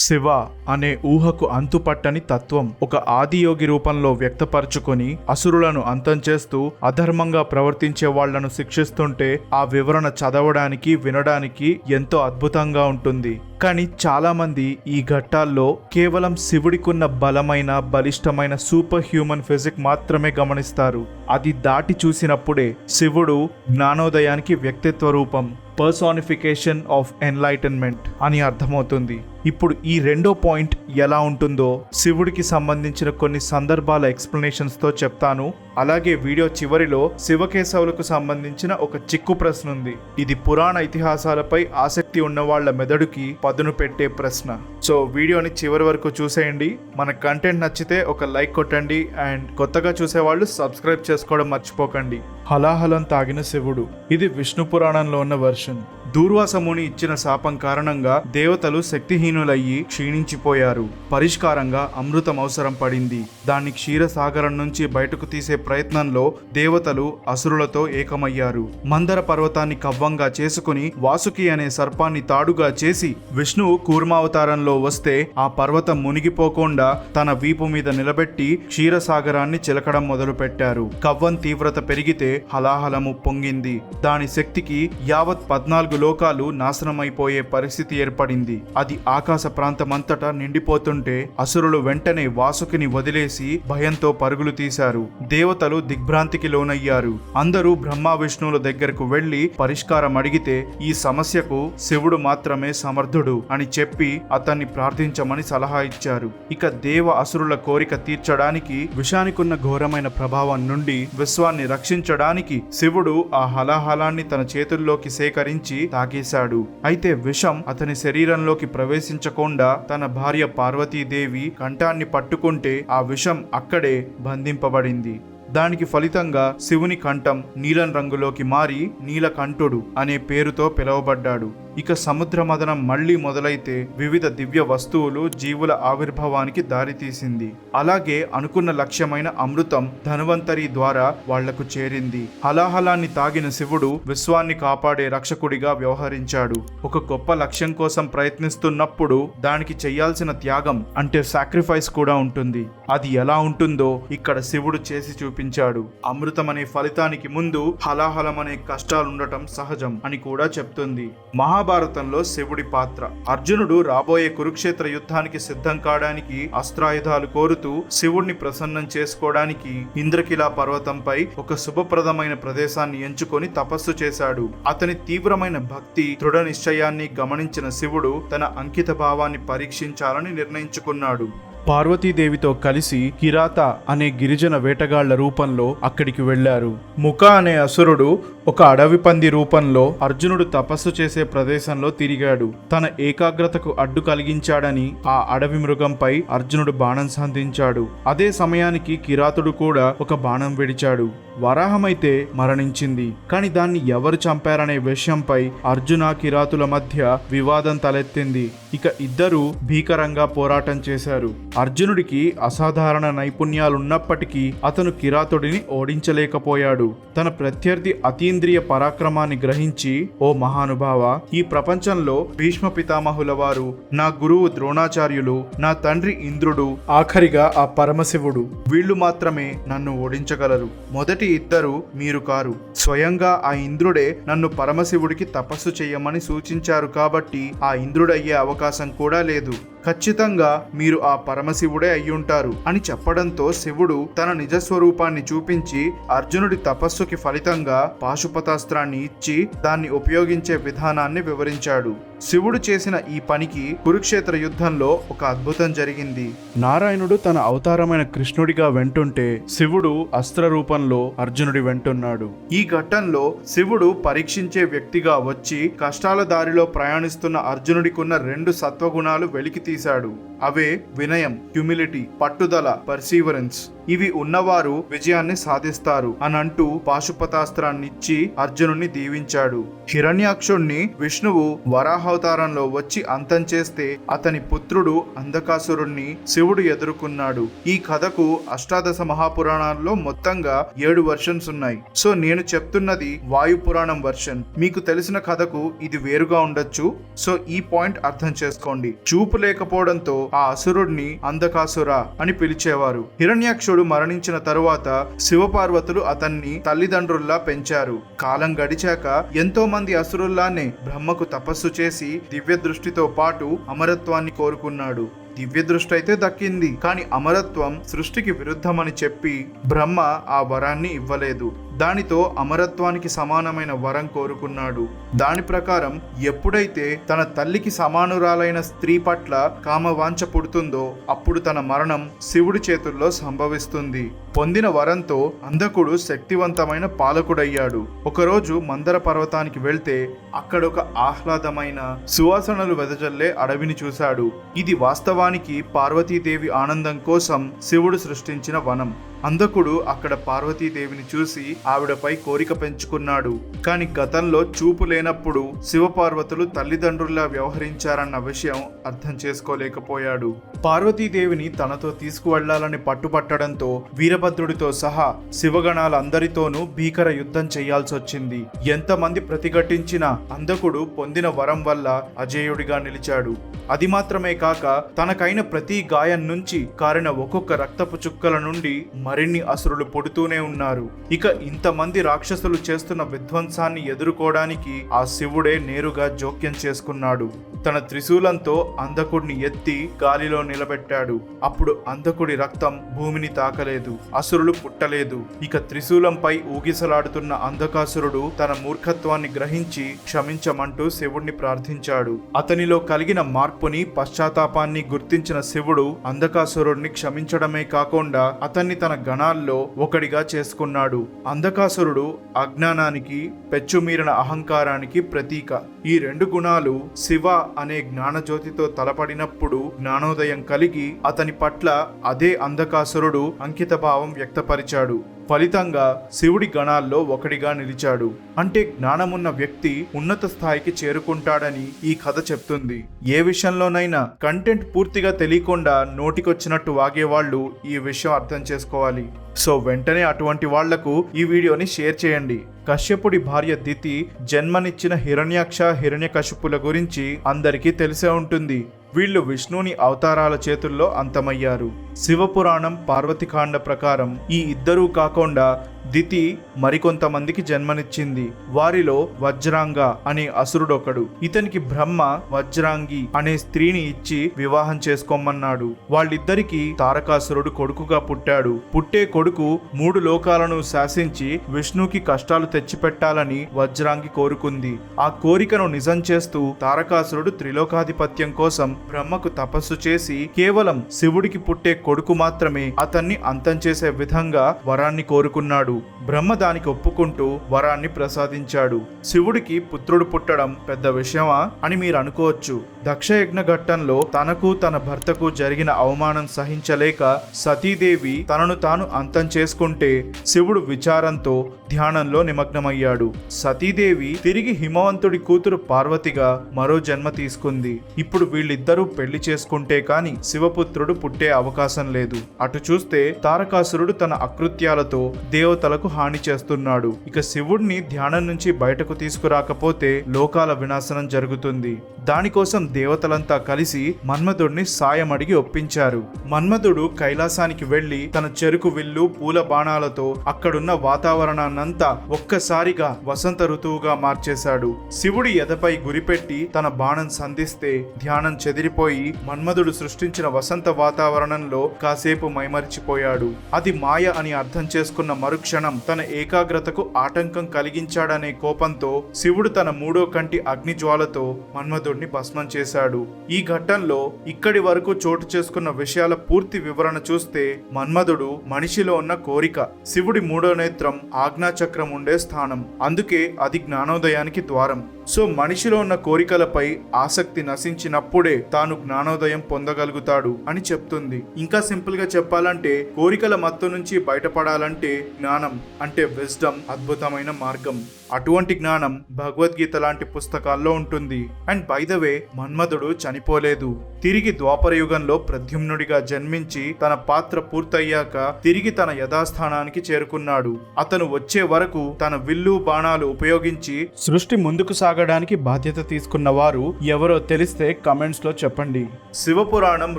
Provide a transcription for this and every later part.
శివ అనే ఊహకు అంతుపట్టని తత్వం ఒక ఆదియోగి రూపంలో వ్యక్తపరచుకొని అసురులను అంతం చేస్తూ అధర్మంగా ప్రవర్తించే వాళ్లను శిక్షిస్తుంటే ఆ వివరణ చదవడానికి వినడానికి ఎంతో అద్భుతంగా ఉంటుంది. కానీ చాలామంది ఈ ఘట్టాల్లో కేవలం శివుడికున్న బలమైన బలిష్టమైన సూపర్ హ్యూమన్ ఫిజిక్ మాత్రమే గమనిస్తారు. అది దాటి చూసినప్పుడే శివుడు జ్ఞానోదయానికి వ్యక్తిత్వ రూపం, పర్సానిఫికేషన్ ఆఫ్ ఎన్లైటన్మెంట్ అని అర్థమవుతుంది. ఇప్పుడు ఈ రెండో పాయింట్ ఎలా ఉంటుందో శివుడికి సంబంధించిన కొన్ని సందర్భాల ఎక్స్ప్లెనేషన్స్తో చెప్తాను. అలాగే వీడియో చివరిలో శివకేశవులకు సంబంధించిన ఒక చిక్కు ప్రశ్న ఉంది. ఇది పురాణ ఇతిహాసాలపై ఆసక్తి ఉన్న వాళ్ళ మెదడుకి పదును పెట్టే ప్రశ్న. సో వీడియోని చివరి వరకు చూసేయండి. మన కంటెంట్ నచ్చితే ఒక లైక్ కొట్టండి అండ్ కొత్తగా చూసేవాళ్ళు సబ్స్క్రైబ్ చేసుకోవడం మర్చిపోకండి. హలాహలం తాగిన శివుడు. ఇది విష్ణు పురాణంలో ఉన్న వెర్షన్. దూర్వాసముని ఇచ్చిన శాపం కారణంగా దేవతలు శక్తిహీనులయ్యి క్షీణించిపోయారు. పరిష్కారంగా అమృతం అవసరం పడింది. దాన్ని క్షీరసాగరం నుంచి బయటకు తీసే ప్రయత్నంలో దేవతలు అసురులతో ఏకమయ్యారు. మందర పర్వతాన్ని కవ్వంగా చేసుకుని వాసుకి అనే సర్పాన్ని తాడుగా చేసి విష్ణువు కూర్మావతారంలో వస్తే ఆ పర్వతం మునిగిపోకుండా తన వీపు మీద నిలబెట్టి క్షీరసాగరాన్ని చిలకడం మొదలుపెట్టారు. కవ్వం తీవ్రత పెరిగితే హలాహలము పొంగింది. దాని శక్తికి యావత్ 14 లోకాలు నాశనమైపోయే పరిస్థితి ఏర్పడింది. అది ఆకాశ ప్రాంతమంతటా నిండిపోతుంటే అసురులు వెంటనే వాసుకిని వదిలేసి భయంతో పరుగులు తీశారు. దేవతలు దిగ్భ్రాంతికి లోనయ్యారు. అందరూ బ్రహ్మ విష్ణువుల దగ్గరకు వెళ్లి పరిష్కారం అడిగితే ఈ సమస్యకు శివుడు మాత్రమే సమర్థుడు అని చెప్పి అతన్ని ప్రార్థించమని సలహా ఇచ్చారు. ఇక దేవ అసురుల కోరిక తీర్చడానికి విషానికున్న ఘోరమైన ప్రభావం నుండి విశ్వాన్ని రక్షించడానికి శివుడు ఆ హలాహలాన్ని తన చేతుల్లోకి సేకరించి తాగేశాడు. అయితే విషం అతని శరీరంలోకి ప్రవేశించకుండా తన భార్య పార్వతీదేవి కంఠాన్ని పట్టుకుంటే ఆ విషం అక్కడే బంధింపబడింది. దానికి ఫలితంగా శివుని కంఠం నీలం రంగులోకి మారి నీలకంఠుడు అనే పేరుతో పిలువబడ్డాడు. ఇక సముద్ర మదనం మళ్లీ మొదలైతే వివిధ దివ్య వస్తువులు జీవుల ఆవిర్భావానికి దారితీసింది. అలాగే అనుకున్న లక్ష్యమైన అమృతం ధన్వంతరి ద్వారా వాళ్లకు చేరింది. హలాహలాన్ని తాగిన శివుడు విశ్వాన్ని కాపాడే రక్షకుడిగా వ్యవహరించాడు. ఒక గొప్ప లక్ష్యం కోసం ప్రయత్నిస్తున్నప్పుడు దానికి చెయ్యాల్సిన త్యాగం అంటే సాక్రిఫైస్ కూడా ఉంటుంది. అది ఎలా ఉంటుందో ఇక్కడ శివుడు చేసి చూపించాడు. అమృతం అనే ఫలితానికి ముందు హలాహలం అనే కష్టాలుండటం సహజం అని కూడా చెప్తుంది. మహాభారతంలో శివుడి పాత్ర. అర్జునుడు రాబోయే కురుక్షేత్ర యుద్ధానికి సిద్ధం కావడానికి అస్త్రాయుధాలు కోరుతూ శివుడిని ప్రసన్నం చేసుకోవడానికి ఇంద్రకిలా పర్వతంపై ఒక శుభప్రదమైన ప్రదేశాన్ని ఎంచుకొని తపస్సు చేశాడు. అతని తీవ్రమైన భక్తి దృఢ నిశ్చయాన్ని గమనించిన శివుడు తన అంకిత భావాన్ని పరీక్షించాలని నిర్ణయించుకున్నాడు. పార్వతీదేవితో కలిసి కిరాత అనే గిరిజన వేటగాళ్ల రూపంలో అక్కడికి వెళ్లారు. ముఖ అనే అసురుడు ఒక అడవి పంది రూపంలో అర్జునుడు తపస్సు చేసే ప్రదేశంలో తిరిగాడు. తన ఏకాగ్రతకు అడ్డు కలిగించాడని ఆ అడవి మృగంపై అర్జునుడు బాణం సంధించాడు. అదే సమయానికి కిరాతుడు కూడా ఒక బాణం విడిచాడు. వరాహమైతే మరణించింది. కానీ దాన్ని ఎవరు చంపారనే విషయంపై అర్జున కిరాతుల మధ్య వివాదం తలెత్తింది. ఇక ఇద్దరూ భీకరంగా పోరాటం చేశారు. అర్జునుడికి అసాధారణ నైపుణ్యాలున్నప్పటికీ అతను కిరాతుడిని ఓడించలేకపోయాడు. తన ప్రత్యర్థి అతీంద్రియ పరాక్రమాన్ని గ్రహించి, ఓ మహానుభావ, ఈ ప్రపంచంలో భీష్మ పితామహుల వారు, నా గురువు ద్రోణాచార్యులు, నా తండ్రి ఇంద్రుడు, ఆఖరిగా ఆ పరమశివుడు, వీళ్లు మాత్రమే నన్ను ఓడించగలరు. మొదటి ఇద్దరు మీరు కారు. స్వయంగా ఆ ఇంద్రుడే నన్ను పరమశివుడికి తపస్సు చేయమని సూచించారు కాబట్టి ఆ ఇంద్రుడయ్యే అవకాశం కూడా లేదు. ఖచ్చితంగా మీరు ఆ పరమశివుడే అయ్యుంటారు అని చెప్పడంతో శివుడు తన నిజస్వరూపాన్ని చూపించి అర్జునుడి తపస్సుకి ఫలితంగా పాశుపతాస్త్రాన్ని ఇచ్చి దాన్ని ఉపయోగించే విధానాన్ని వివరించాడు. శివుడు చేసిన ఈ పనికి కురుక్షేత్ర యుద్ధంలో ఒక అద్భుతం జరిగింది. నారాయణుడు తన అవతారమైన కృష్ణుడిగా వెంటుంటే శివుడు అస్త్ర రూపంలో అర్జునుడి వెంటున్నాడు. ఈ ఘట్టంలో శివుడు పరీక్షించే వ్యక్తిగా వచ్చి కష్టాల దారిలో ప్రయాణిస్తున్న అర్జునుడికున్న 2 సత్వగుణాలు వెలికి తీశాడు. అవే వినయం, హ్యూమిలిటీ, పట్టుదల, పర్సీవరెన్స్. ఇవి ఉన్నవారు విజయాన్ని సాధిస్తారు అని అంటూ పాశుపతాస్త్రాన్నిచ్చి అర్జునుడిని దీవించాడు. హిరణ్యాక్షుణ్ణి విష్ణువు వరాహావతారంలో వచ్చి అంతం చేస్తే అతని పుత్రుడు అంధకాసురుణ్ణి శివుడు ఎదుర్కొన్నాడు. ఈ కథకు అష్టాదశ మహాపురాణాల్లో మొత్తంగా 7 వర్షన్స్ ఉన్నాయి. సో నేను చెప్తున్నది వాయు పురాణం వర్షన్. మీకు తెలిసిన కథకు ఇది వేరుగా ఉండొచ్చు. సో ఈ పాయింట్ అర్థం చేసుకోండి. చూపు లేకపోవడంతో ఆ అసురుడిని అంధకాసుర అని పిలిచేవారు. హిరణ్యాక్షుడు మరణించిన తరువాత శివపార్వతులు అతన్ని తల్లిదండ్రుల్లా పెంచారు. కాలం గడిచాక ఎంతో మంది అసురుల్లానే బ్రహ్మకు తపస్సు చేసి దివ్య దృష్టితో పాటు అమరత్వాన్ని కోరుకున్నాడు. దివ్య దృష్టి అయితే దక్కింది, కానీ అమరత్వం సృష్టికి విరుద్ధమని చెప్పి బ్రహ్మ ఆ వరాన్ని ఇవ్వలేదు. దానితో అమరత్వానికి సమానమైన వరం కోరుకున్నాడు. దాని ప్రకారం ఎప్పుడైతే తన తల్లికి సమానురాలైన స్త్రీ పట్ల కామవాంఛ పుడుతుందో అప్పుడు తన మరణం శివుడి చేతుల్లో సంభవిస్తుంది. పొందిన వరంతో అంధకుడు శక్తివంతమైన పాలకుడయ్యాడు. ఒకరోజు మందర పర్వతానికి వెళ్తే అక్కడొక ఆహ్లాదమైన సువాసనలు వెదజల్లే అడవిని చూశాడు. ఇది వాస్తవానికి పార్వతీదేవి ఆనందం కోసం శివుడు సృష్టించిన వనం. అంధకుడు అక్కడ పార్వతీదేవిని చూసి ఆవిడపై కోరిక పెంచుకున్నాడు. కాని గతంలో చూపు లేనప్పుడు శివపార్వతులు తల్లిదండ్రుల్లా వ్యవహరించారన్న విషయం అర్థం చేసుకోలేకపోయాడు. పార్వతీదేవిని తనతో తీసుకువెళ్లాలని పట్టుపట్టడంతో వీరభద్రుడితో సహా శివగణాలందరితోనూ భీకర యుద్ధం చేయాల్సి వచ్చింది. ఎంతమంది ప్రతిఘటించినా అంధకుడు పొందిన వరం వల్ల అజేయుడిగా నిలిచాడు. అది మాత్రమే కాక తనకైన ప్రతి గాయం నుంచి కారిన ఒక్కొక్క రక్తపు చుక్కల నుండి మరిన్ని అసురులు పుడుతూనే ఉన్నారు. ఇక ఇంతమంది రాక్షసులు చేస్తున్న విధ్వంసాన్ని ఎదుర్కోవడానికి ఆ శివుడే నేరుగా జోక్యం చేసుకున్నాడు. తన త్రిశూలంతో అంధకుడిని ఎత్తి గాలిలో నిలబెట్టాడు. అప్పుడు అంధకుడి రక్తం భూమిని తాకలేదు, అసురులు పుట్టలేదు. ఇక త్రిశూలంపై ఊగిసలాడుతున్న అంధకాసురుడు తన మూర్ఖత్వాన్ని గ్రహించి క్షమించమంటూ శివుడిని ప్రార్థించాడు. అతనిలో కలిగిన మార్పుని, పశ్చాత్తాపాన్ని గుర్తించిన శివుడు అంధకాసురుడిని క్షమించడమే కాకుండా అతన్ని తన గణాల్లో ఒకడిగా చేసుకున్నాడు. అంధకాసురుడు అజ్ఞానానికి, పెచ్చుమీరిన అహంకారానికి ప్రతీక. ఈ 2 గుణాలు శివ అనే జ్ఞానజ్యోతితో తలపడినప్పుడు జ్ఞానోదయం కలిగి అతని పట్ల అదే అంధకాసురుడు అంకితభావం వ్యక్తపరిచాడు. ఫలితంగా శివుడి గణాల్లో ఒకడిగా నిలిచాడు. అంటే జ్ఞానమున్న వ్యక్తి ఉన్నత స్థాయికి చేరుకుంటాడని ఈ కథ చెప్తుంది. ఏ విషయంలోనైనా కంటెంట్ పూర్తిగా తెలియకుండా నోటికొచ్చినట్టు వాగేవాళ్ళు ఈ విషయం అర్థం చేసుకోవాలి. సో వెంటనే అటువంటి వాళ్లకు ఈ వీడియోని షేర్ చేయండి. కశ్యపుడి భార్య దితి జన్మనిచ్చిన హిరణ్యాక్ష, హిరణ్యకశిపుల గురించి అందరికీ తెలిసే ఉంటుంది. వీళ్ళు విష్ణుని అవతారాల చేతుల్లో అంతమయ్యారు. శివపురాణం పార్వతికాండ ప్రకారం ఈ ఇద్దరూ కాకుండా దితి మరికొంతమందికి జన్మనిచ్చింది. వారిలో వజ్రాంగ అనే అసురుడొకడు. ఇతనికి బ్రహ్మ వజ్రాంగి అనే స్త్రీని ఇచ్చి వివాహం చేసుకోమన్నాడు. వాళ్ళిద్దరికి తారకాసురుడు కొడుకుగా పుట్టాడు. పుట్టే కొడుకు 3 లోకాలను శాసించి విష్ణుకి కష్టాలు తెచ్చిపెట్టాలని వజ్రాంగి కోరుకుంది. ఆ కోరికను నిజం చేస్తూ తారకాసురుడు త్రిలోకాధిపత్యం కోసం బ్రహ్మకు తపస్సు చేసి కేవలం శివుడికి పుట్టే కొడుకు మాత్రమే అతన్ని అంతం చేసే విధంగా వరాన్ని కోరుకున్నాడు. బ్రహ్మ దానికి ఒప్పుకుంటూ వరాన్ని ప్రసాదించాడు. శివుడికి పుత్రుడు పుట్టడం పెద్ద విషయమా అని మీరు అనుకోవచ్చు. దక్షయజ్ఞ ఘట్టంలో తనకు తన భర్తకు జరిగిన అవమానం సహించలేక సతీదేవి తనను తాను అంతం చేసుకుంటే శివుడు విచారంతో ధ్యానంలో నిమగ్నమయ్యాడు. సతీదేవి తిరిగి హిమవంతుడి కూతురు పార్వతిగా మరో జన్మ తీసుకుంది. ఇప్పుడు వీళ్ళిద్దరూ పెళ్లి చేసుకుంటే కాని శివపుత్రుడు పుట్టే అవకాశం లేదు. అటు చూస్తే తారకాసురుడు తన అకృత్యాలతో దేవతలకు హాని చేస్తున్నాడు. ఇక శివుడిని ధ్యానం నుంచి బయటకు తీసుకురాకపోతే లోకాల వినాశనం జరుగుతుంది. దానికోసం దేవతలంతా కలిసి మన్మధుడిని సాయం అడిగి ఒప్పించారు. మన్మధుడు కైలాసానికి వెళ్లి తన చెరుకు విల్లు, పూల బాణాలతో అక్కడున్న వాతావరణాన్నంతా ఒక్కసారిగా వసంత ఋతువుగా మార్చేశాడు. శివుడి ఎదపై గురిపెట్టి తన బాణం సంధిస్తే ధ్యానం చెదిరిపోయి మన్మధుడు సృష్టించిన వసంత వాతావరణంలో కాసేపు మైమరిచిపోయాడు. అది మాయ అని అర్థం చేసుకున్న మరుక్షణం తన ఏకాగ్రతకు ఆటంకం కలిగించాడనే కోపంతో శివుడు తన 3వ కంటి అగ్నిజ్వాలతో మన్మధుడిని భస్మం చేశాడు. ఈ ఘట్టంలో ఇక్కడి వరకు చోటు చేసుకున్న విషయాల పూర్తి వివరణ చూస్తే మన్మధుడు మనిషిలో ఉన్న కోరిక, శివుడి 3వ నేత్రం ఆజ్ఞాచక్రం ఉండే స్థానం, అందుకే అది జ్ఞానోదయానికి ద్వారం. సో మనిషిలో ఉన్న కోరికలపై ఆసక్తి నశించినప్పుడే తాను జ్ఞానోదయం పొందగలుగుతాడు అని చెప్తుంది. ఇంకా సింపుల్ గా చెప్పాలంటే కోరికల మత్తు నుంచి బయటపడాలంటే జ్ఞానం అంటే విజ్డమ్ అద్భుతమైన మార్గం. అటువంటి జ్ఞానం భగవద్గీత లాంటి పుస్తకాల్లో ఉంటుంది. అండ్ బై ద వే, మన్మధుడు చనిపోలేదు. తిరిగి ద్వాపర యుగంలో ప్రద్యుమ్నుడిగా జన్మించి తన పాత్ర పూర్తయ్యాక తిరిగి తన యథాస్థానానికి చేరుకున్నాడు. అతను వచ్చే వరకు తన విల్లు బాణాలు ఉపయోగించి సృష్టి ముందుకు సాగడానికి బాధ్యత తీసుకున్న వారు ఎవరో తెలిస్తే కమెంట్స్ లో చెప్పండి. శివపురాణం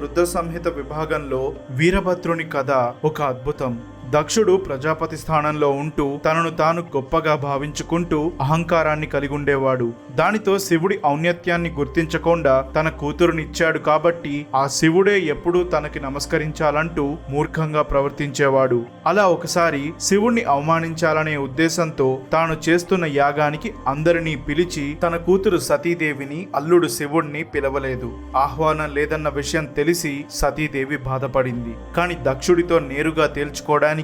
రుద్ర సంహిత విభాగంలో వీరభద్రుని కథ ఒక అద్భుతం. దక్షుడు ప్రజాపతి స్థానంలో ఉంటూ తనను తాను గొప్పగా భావించుకుంటూ అహంకారాన్ని కలిగి ఉండేవాడు. దానితో శివుడి ఔన్నత్యాన్ని గుర్తించకుండా తన కూతురునిచ్చాడు కాబట్టి ఆ శివుడే ఎప్పుడూ తనకి నమస్కరించాలంటూ మూర్ఖంగా ప్రవర్తించేవాడు. అలా ఒకసారి శివుణ్ణి అవమానించాలనే ఉద్దేశంతో తాను చేస్తున్న యాగానికి అందరినీ పిలిచి తన కూతురు సతీదేవిని అల్లుడు శివుణ్ణి పిలవలేదు. ఆహ్వానం లేదన్న విషయం తెలిసి సతీదేవి బాధపడింది. కాని దక్షుడితో నేరుగా తేల్చుకోవడానికి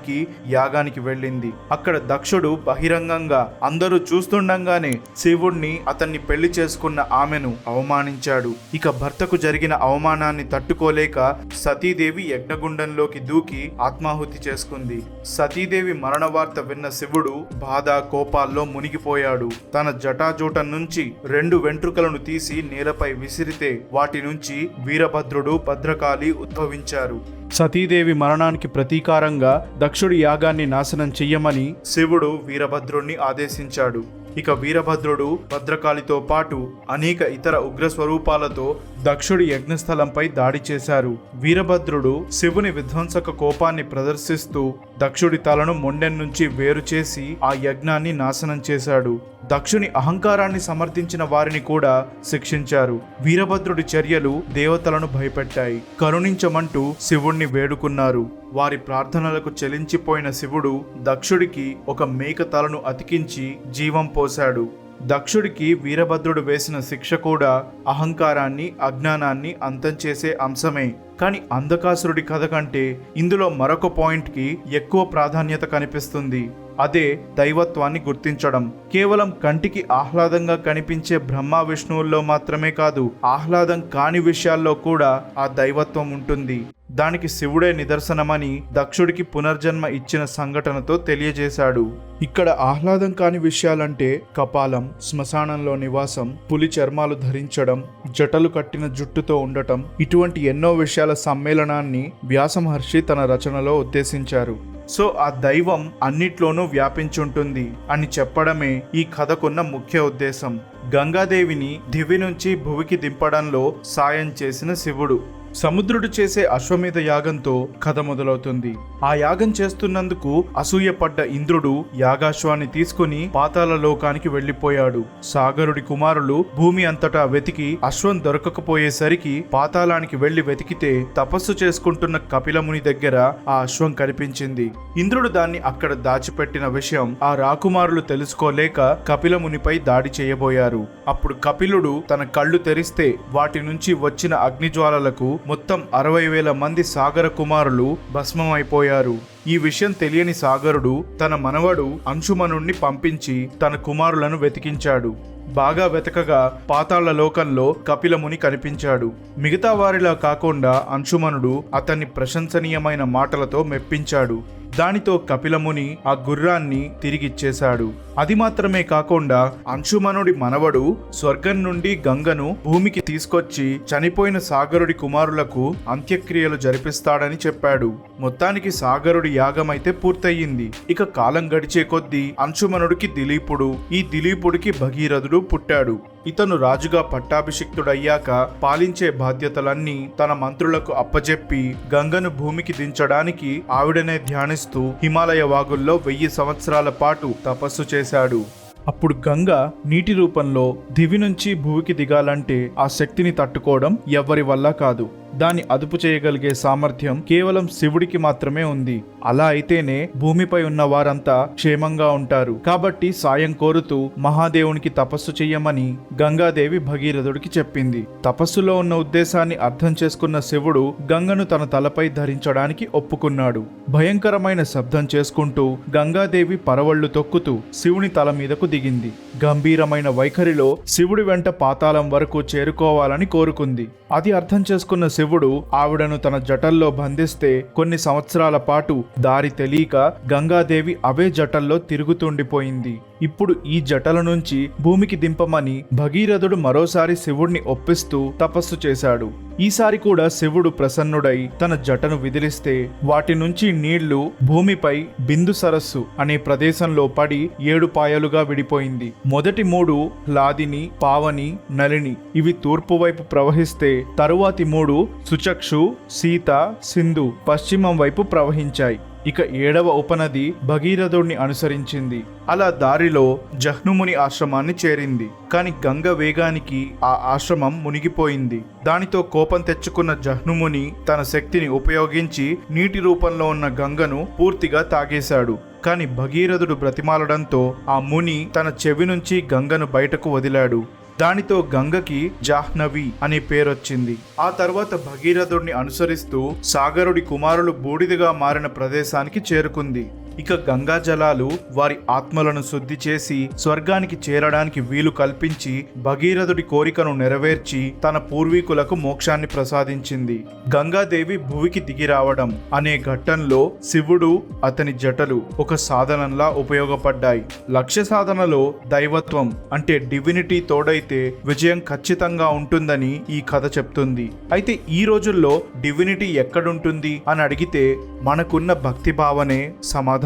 యాగానికి వెళ్ళింది. అక్కడ దక్షుడు బహిరంగంగా అందరూ చూస్తుండగానే శివుణ్ణి, అతన్ని పెళ్లి చేసుకున్న ఆమెను అవమానించాడు. ఇక భర్తకు జరిగిన అవమానాన్ని తట్టుకోలేక సతీదేవి యజ్ఞగుండంలోకి దూకి ఆత్మాహుతి చేసుకుంది. సతీదేవి మరణ వార్త విన్న శివుడు బాధ కోపాల్లో మునిగిపోయాడు. తన జటాజూటం నుంచి 2 వెంట్రుకలను తీసి నేలపై విసిరితే వాటి నుంచి వీరభద్రుడు, భద్రకాళి ఉద్భవించారు. సతీదేవి మరణానికి ప్రతీకారంగా దక్షుడి యాగాన్ని నాశనం చెయ్యమని శివుడు వీరభద్రుణ్ణి ఆదేశించాడు. ఇక వీరభద్రుడు భద్రకాళితో పాటు అనేక ఇతర ఉగ్ర స్వరూపాలతో దక్షుడి యజ్ఞస్థలంపై దాడి చేశారు. వీరభద్రుడు శివుని విధ్వంసక కోపాన్ని ప్రదర్శిస్తూ దక్షుడి తలను మొండెం నుంచి వేరు చేసి ఆ యజ్ఞాన్ని నాశనం చేశాడు. దక్షుని అహంకారాన్ని సమర్థించిన వారిని కూడా శిక్షించారు. వీరభద్రుడి చర్యలు దేవతలను భయపెట్టాయి. కరుణించమంటూ శివుణ్ణి వేడుకున్నారు. వారి ప్రార్థనలకు చెలించిపోయిన శివుడు దక్షుడికి ఒక మేక తలను అతికించి జీవం పోశాడు. దక్షుడికి వీరభద్రుడు వేసిన శిక్ష కూడా అహంకారాన్ని, అజ్ఞానాన్ని అంతం చేసే అంశమే. కానీ అంధకాసురుడి కథ కంటే ఇందులో మరొక పాయింట్కి ఎక్కువ ప్రాధాన్యత కనిపిస్తుంది. అదే దైవత్వాన్ని గుర్తించడం. కేవలం కంటికి ఆహ్లాదంగా కనిపించే బ్రహ్మ విష్ణువుల్లో మాత్రమే కాదు, ఆహ్లాదం కాని విషయాల్లో కూడా ఆ దైవత్వం ఉంటుంది. దానికి శివుడే నిదర్శనమని దక్షుడికి పునర్జన్మ ఇచ్చిన సంఘటనతో తెలియజేశాడు. ఇక్కడ ఆహ్లాదం కాని విషయాలంటే కపాలం, శ్మశానంలో నివాసం, పులి చర్మాలు ధరించడం, జటలు కట్టిన జుట్టుతో ఉండటం, ఇటువంటి ఎన్నో విషయాల సమ్మేళనాన్ని వ్యాస మహర్షి తన రచనలో ఉద్దేశించారు. సో ఆ దైవం అన్నిట్లోనూ వ్యాపించుంటుంది అని చెప్పడమే ఈ కథకున్న ముఖ్య ఉద్దేశం. గంగాదేవిని దివి నుంచి భువికి దింపడంలో సాయం చేసిన శివుడు. సముద్రుడు చేసే అశ్వమేధ యాగంతో కథ మొదలవుతుంది. ఆ యాగం చేస్తున్నందుకు అసూయపడ్డ ఇంద్రుడు యాగాశ్వాన్ని తీసుకుని పాతాళ లోకానికి వెళ్లిపోయాడు. సాగరుడి కుమారులు భూమి అంతటా వెతికి అశ్వం దొరకకపోయేసరికి పాతాళానికి వెళ్లి వెతికితే తపస్సు చేసుకుంటున్న కపిలముని దగ్గర ఆ అశ్వం కనిపించింది. ఇంద్రుడు దాన్ని అక్కడ దాచిపెట్టిన విషయం ఆ రాకుమారులు తెలుసుకోలేక కపిలమునిపై దాడి చేయబోయారు. అప్పుడు కపిలుడు తన కళ్ళు తెరిస్తే వాటి నుంచి వచ్చిన అగ్నిజ్వాలలకు మొత్తం 60,000 మంది సాగర కుమారులు భస్మమైపోయారు. ఈ విషయం తెలియని సాగరుడు తన మనవడు అంశుమనుణ్ణి పంపించి తన కుమారులను వెతికించాడు. బాగా వెతకగా పాతాళ లోకంలో కపిలముని కనిపించాడు. మిగతా వారిలా కాకుండా అంశుమనుడు అతన్ని ప్రశంసనీయమైన మాటలతో మెప్పించాడు. దానితో కపిలముని ఆ గుర్రాన్ని తిరిగిచ్చేశాడు. అది మాత్రమే కాకుండా అంశుమనుడి మనవడు స్వర్గం నుండి గంగను భూమికి తీసుకొచ్చి చనిపోయిన సాగరుడి కుమారులకు అంత్యక్రియలు జరిపిస్తాడని చెప్పాడు. మొత్తానికి సాగరుడి యాగమైతే పూర్తయింది. ఇక కాలం గడిచే కొద్దీ అంశుమనుడికి దిలీపుడు, ఈ దిలీపుడికి భగీరథుడు పుట్టాడు. ఇతను రాజుగా పట్టాభిషిక్తుడయ్యాక పాలించే బాధ్యతలన్నీ తన మంత్రులకు అప్పజెప్పి గంగను భూమికి దించడానికి ఆవిడనే ధ్యానిస్తూ హిమాలయ వాగుల్లో 1000 సంవత్సరాల పాటు తపస్సు చేశాడు. అప్పుడు గంగ నీటి రూపంలో దివి నుంచి భూమికి దిగాలంటే ఆ శక్తిని తట్టుకోవడం ఎవ్వరి వల్ల కాదు. దాన్ని అదుపు చేయగలిగే సామర్థ్యం కేవలం శివుడికి మాత్రమే ఉంది. అలా అయితేనే భూమిపై ఉన్న వారంతా క్షేమంగా ఉంటారు. కాబట్టి సాయం కోరుతూ మహాదేవునికి తపస్సు చెయ్యమని గంగాదేవి భగీరథుడికి చెప్పింది. తపస్సులో ఉన్న ఉద్దేశాన్ని అర్థం చేసుకున్న శివుడు గంగను తన తలపై ధరించడానికి ఒప్పుకున్నాడు. భయంకరమైన శబ్దం చేసుకుంటూ గంగాదేవి పరవళ్లు తొక్కుతూ శివుని తల మీదకు దిగింది. గంభీరమైన వైఖరిలో శివుడి వెంట పాతాళం వరకు చేరుకోవాలని కోరుకుంది. అది అర్థం చేసుకున్న శివుడు ఆవిడను తన జటల్లో బంధిస్తే కొన్ని సంవత్సరాల పాటు దారి తెలియక గంగాదేవి అవే జటల్లో తిరుగుతుండిపోయింది. ఇప్పుడు ఈ జటల నుంచి భూమికి దింపమని భగీరథుడు మరోసారి శివుడిని ఒప్పిస్తూ తపస్సు చేశాడు. ఈసారి కూడా శివుడు ప్రసన్నుడై తన జటను విదిలిస్తే వాటి నుంచి నీళ్లు భూమిపై బిందు సరస్సు అనే ప్రదేశంలో పడి 7 పాయలుగా విడిపోయింది. మొదటి 3 హ్లాదిని, పావని, నలిని ఇవి తూర్పు వైపు ప్రవహిస్తే తరువాతి 3 సుచక్షు, సీత, సింధు పశ్చిమం వైపు ప్రవహించాయి. ఇక 7వ ఉపనది భగీరథుడిని అనుసరించింది. అలా దారిలో జహ్నుముని ఆశ్రమాన్ని చేరింది. కాని గంగ వేగానికి ఆ ఆశ్రమం మునిగిపోయింది. దానితో కోపం తెచ్చుకున్న జహ్నుముని తన శక్తిని ఉపయోగించి నీటి రూపంలో ఉన్న గంగను పూర్తిగా తాగేశాడు. కాని భగీరథుడు బ్రతిమాలడంతో ఆ ముని తన చెవి నుంచి గంగను బయటకు వదిలాడు. దానితో గంగకి జాహ్నవి అనే పేరొచ్చింది. ఆ తర్వాత భగీరథుడిని అనుసరిస్తూ సాగరుడి కుమారులు బూడిదగా మారిన ప్రదేశానికి చేరుకుంది. ఇక గంగా జలాలు వారి ఆత్మలను శుద్ధి చేసి స్వర్గానికి చేరడానికి వీలు కల్పించి భగీరథుడి కోరికను నెరవేర్చి తన పూర్వీకులకు మోక్షాన్ని ప్రసాదించింది. గంగాదేవి భూమికి దిగి రావడం అనే ఘట్టంలో శివుడు అతని జటలు ఒక సాధనంలా ఉపయోగపడ్డాయి. లక్ష్య సాధనలో దైవత్వం అంటే డివినిటీ తోడైతే విజయం ఖచ్చితంగా ఉంటుందని ఈ కథ చెప్తుంది. అయితే ఈ రోజుల్లో డివినిటీ ఎక్కడుంటుంది అని అడిగితే మనకున్న భక్తి భావనే సమాధానం.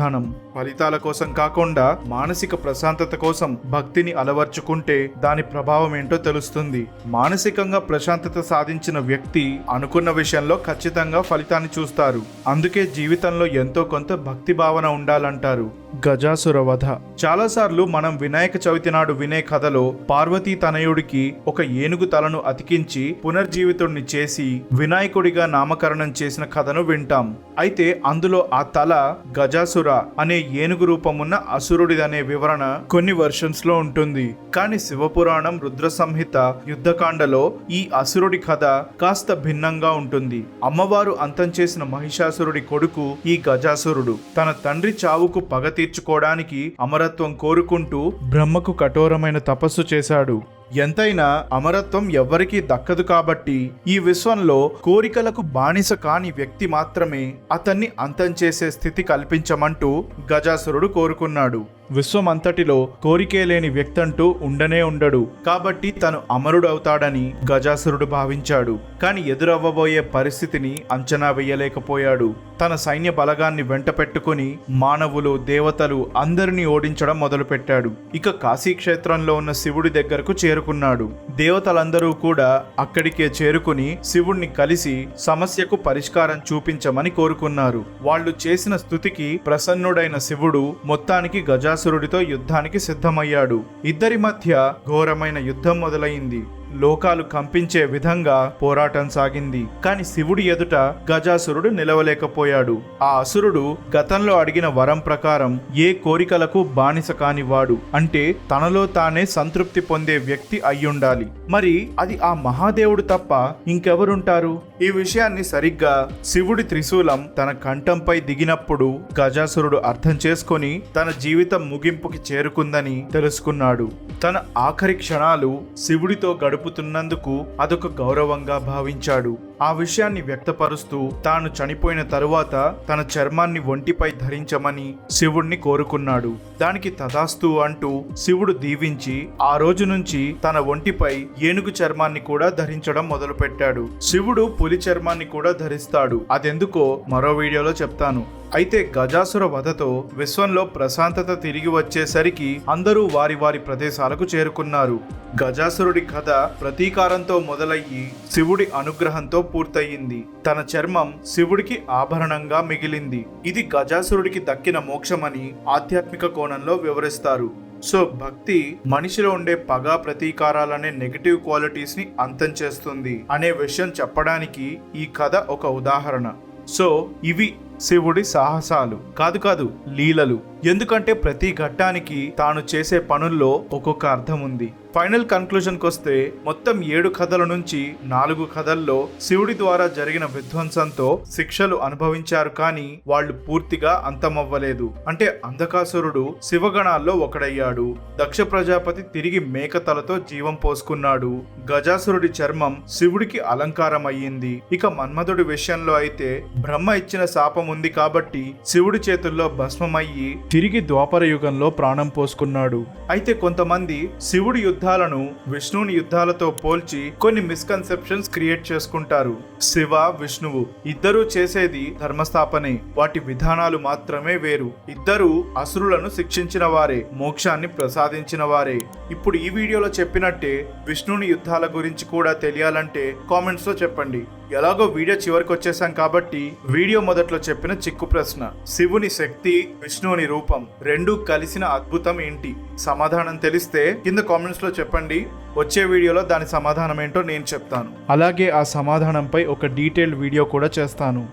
ఫలితాల కోసం కాకుండా మానసిక ప్రశాంతత కోసం భక్తిని అలవర్చుకుంటే దాని ప్రభావం ఏంటో తెలుస్తుంది. మానసికంగా ప్రశాంతత సాధించిన వ్యక్తి అనుకున్న విషయంలో ఖచ్చితంగా ఫలితాన్ని చూస్తారు. అందుకే జీవితంలో ఎంతో కొంత భక్తి భావన ఉండాలంటారు. గజాసుర వధ. చాలాసార్లు మనం వినాయక చవితి నాడు వినే కథలో పార్వతీ తనయుడికి ఒక ఏనుగు తలను అతికించి పునర్జీవితుడిని చేసి వినాయకుడిగా నామకరణం చేసిన కథను వింటాం. అయితే అందులో ఆ తల గజాసుర అనే ఏనుగు రూపమున్న అసురుడిదనే వివరణ కొన్ని వర్షన్స్ లో ఉంటుంది. కానీ శివపురాణం రుద్ర సంహిత యుద్ధకాండలో ఈ అసురుడి కథ కాస్త భిన్నంగా ఉంటుంది. అమ్మవారు అంతం చేసిన మహిషాసురుడి కొడుకు ఈ గజాసురుడు. తన తండ్రి చావుకు పగ తీర్చుకోవడానికి అమరత్వం కోరుకుంటూ బ్రహ్మకు కఠోరమైన తపస్సు చేశాడు. ఎంతైనా అమరత్వం ఎవ్వరికీ దక్కదు కాబట్టి ఈ విశ్వంలో కోరికలకు బానిస కాని వ్యక్తి మాత్రమే అతన్ని అంతం చేసే స్థితి కల్పించమంటూ గజాసురుడు కోరుకున్నాడు. విశ్వమంతటిలో కోరికే లేని వ్యక్తంటూ ఉండనే ఉండడు. కాబట్టి తను అమరుడవుతాడని గజాసురుడు భావించాడు. కాని ఎదురవ్వబోయే పరిస్థితిని అంచనా వేయలేకపోయాడు. తన సైన్య బలగాన్ని వెంట పెట్టుకుని మానవులు, దేవతలు అందరినీ ఓడించడం మొదలుపెట్టాడు. ఇక కాశీక్షేత్రంలో ఉన్న శివుడి దగ్గరకు చేరుకున్నాడు. దేవతలందరూ కూడా అక్కడికే చేరుకుని శివుణ్ణి కలిసి సమస్యకు పరిష్కారం చూపించమని కోరుకున్నారు. వాళ్ళు చేసిన స్తుతికి ప్రసన్నుడైన శివుడు మొత్తానికి గజాసురుడితో యుద్ధానికి సిద్ధమయ్యాడు. ఇద్దరి మధ్య ఘోరమైన యుద్ధం మొదలైంది. లోకాలు కంపించే విధంగా పోరాటం సాగింది. కాని శివుడి ఎదుట గజాసురుడు నిలవలేకపోయాడు. ఆ అసురుడు గతంలో అడిగిన వరం ప్రకారం ఏ కోరికలకు బానిస కానివాడు, అంటే తనలో తానే సంతృప్తి పొందే వ్యక్తి అయ్యుండాలి. మరి అది ఆ మహాదేవుడు తప్ప ఇంకెవరుంటారు? ఈ విషయాన్ని సరిగ్గా శివుడి త్రిశూలం తన కంఠంపై దిగినప్పుడు గజాసురుడు అర్థం చేసుకొని తన జీవితం ముగింపుకి చేరుకుందని తెలుసుకున్నాడు. తన ఆఖరి క్షణాలు శివుడితో గడుపుతున్నందుకు అదొక గౌరవంగా భావించాడు. ఆ విషయాన్ని వ్యక్తపరుస్తూ తాను చనిపోయిన తరువాత తన చర్మాన్ని ఒంటిపై ధరించమని శివుణ్ణి కోరుకున్నాడు. దానికి తదాస్తు అంటూ శివుడు దీవించి ఆ రోజు నుంచి తన ఒంటిపై ఏనుగు చర్మాన్ని కూడా ధరించడం మొదలుపెట్టాడు. శివుడు పులి చర్మాన్ని కూడా ధరిస్తాడు. అదెందుకో మరో వీడియోలో చెప్తాను. అయితే గజాసుర వధతో విశ్వంలో ప్రశాంతత తిరిగి వచ్చేసరికి అందరూ వారి వారి ప్రదేశాలకు చేరుకున్నారు. గజాసురుడి కథ ప్రతీకారంతో మొదలయ్యి శివుడి అనుగ్రహంతో పూర్తయింది. తన చర్మం శివుడికి ఆభరణంగా మిగిలింది. ఇది గజాసురుడికి దక్కిన మోక్షమని ఆధ్యాత్మిక కోణంలో వివరిస్తారు. సో భక్తి మనిషిలో ఉండే పగ, ప్రతీకారాలనే నెగటివ్ క్వాలిటీస్ ని అంతం చేస్తుంది అనే విషయం చెప్పడానికి ఈ కథ ఒక ఉదాహరణ. సో ఇవి శివుడి సాహసాలు కాదు లీలలు. ఎందుకంటే ప్రతి ఘట్టానికి తాను చేసే పనుల్లో ఒక్కొక్క అర్థం ఉంది. ఫైనల్ కన్క్లూజన్కి వస్తే మొత్తం 7 కథల నుంచి 4 కథల్లో శివుడి ద్వారా జరిగిన విధ్వంసంతో శిక్షలు అనుభవించారు, కానీ వాళ్ళు పూర్తిగా అంతమవ్వలేదు. అంటే అంధకాసురుడు శివగణాల్లో ఒకడయ్యాడు, దక్ష ప్రజాపతి తిరిగి మేక తలతో జీవం పోసుకున్నాడు, గజాసురుడి చర్మం శివుడికి అలంకారం అయ్యింది. ఇక మన్మధుడి విషయంలో అయితే బ్రహ్మ ఇచ్చిన శాపం ఉంది కాబట్టి శివుడి చేతుల్లో భస్మమయ్యి తిరిగి ద్వాపర యుగంలో ప్రాణం పోసుకున్నాడు. అయితే కొంతమంది శివుడి యుద్ధాలను విష్ణువుని యుద్ధాలతో పోల్చి కొన్ని మిస్కన్సెప్షన్స్ క్రియేట్ చేసుకుంటారు. శివ, విష్ణువు ఇద్దరూ చేసేది ధర్మస్థాపనే, వాటి విధానాలు మాత్రమే వేరు. ఇద్దరూ అసురులను శిక్షించిన వారే, మోక్షాన్ని ప్రసాదించిన వారే. ఇప్పుడు ఈ వీడియోలో చెప్పినట్టే విష్ణువుని యుద్ధాల గురించి కూడా తెలియాలంటే కామెంట్స్ లో చెప్పండి. ఎలాగో వీడియో చివరికి వచ్చేసాం కాబట్టి వీడియో మొదట్లో చెప్పిన చిక్కు ప్రశ్న, శివుని శక్తి, విష్ణువుని రూపం రెండూ కలిసిన అద్భుతం ఏంటి? సమాధానం తెలిస్తే కింద కామెంట్స్ లో చెప్పండి. వచ్చే వీడియోలో దాని సమాధానం ఏంటో నేను చెప్తాను. అలాగే ఆ సమాధానంపై ఒక డీటెయిల్డ్ వీడియో కూడా చేస్తాను.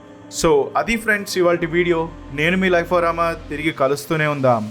సో అది ఫ్రెండ్స్ ఇవాల్టి వీడియో. నేను మీ లైఫ్ రామా, తిరిగి కలుస్తూనే ఉందాం.